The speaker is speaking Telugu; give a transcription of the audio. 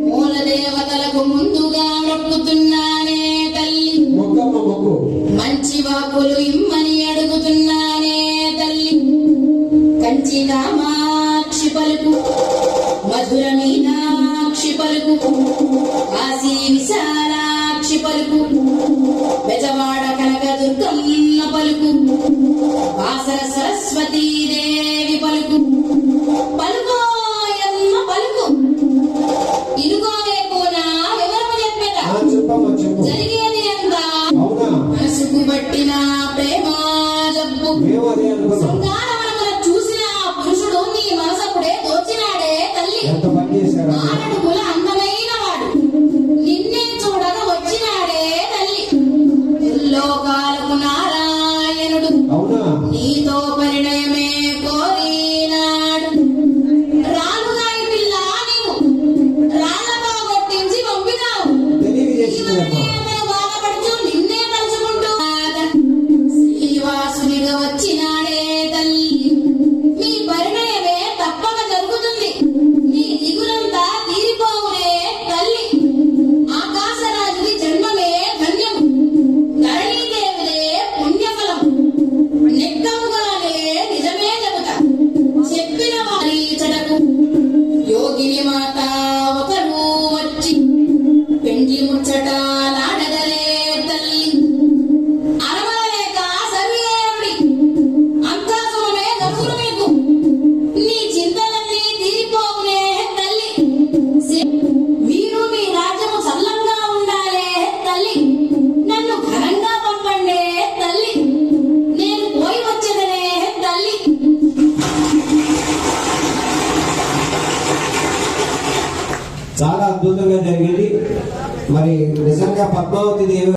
మూల దేవతలకు ముందుగా మొక్కుతున్నానే తల్లి, మంచి వాకులు ఇమ్మని అడుగుతున్నానే తల్లి. కంచి కామాక్షి పలుకు, మధుర మీనాక్షి పలుకు, కాశీ విశాలాక్షి పలుకు, బెజవాడ కనక దుర్గమ్మ పలుకు, వాసర సరస్వతీ దేవి పలుకు. పలుకోయమ్మ పలుకు, ఇనుకోలేకు నా వివరము చెప్పేట. జరిగేది ఎంత మనసుకు పట్టిన ప్రేమ జబ్బు, శృంగారమున చూసిన పురుషుడు నీ మనసప్పుడే దోచినాడే తల్లి. ఆరడుగుల అందమైన వాడు నిన్నే చూడగా వచ్చినాడే తల్లి. లోకాలకు నారాయణుడు నీతో పరిణయమే కోరినాడు. రాలుగాయి పిల్ల నీవు రాళ్ళతో కొట్టించి పంపినావు. బాధపడుతూ నిన్నే తలుచుకుంటూ శ్రీవాసునిగా వచ్చినాడే తల్లి. నీ పరిణయమే తప్పక జరుగుతుంది. నీ దిగులంతా తీరిపోవునే తల్లి. ఆకాశరాజుని జన్మమే ధన్యము, ధరణీదేవిదే పుణ్యఫలం. నెక్కముగానే నిజమే చెబుతా, చెప్పిన వారి చెడకు. యోగిని మాత ఒకరు వచ్చి పెండ్లి ముచ్చట నాడగలే తల్లి. అరవలేక సర్వేరుడి అంతా సుఖమే దక్కును మీకు. నీ చింతలన్నీ తీరిపోవునే తల్లి. మీరు మీ రాజ్యము సల్లంగా ఉండాలే తల్లి. నన్ను ఘనంగా పంపండే తల్లి. నేను పోయి వచ్చేదనే తల్లి. చాలా అద్భుతంగా జరిగింది. మరి నిజంగా పద్మావతి దేవి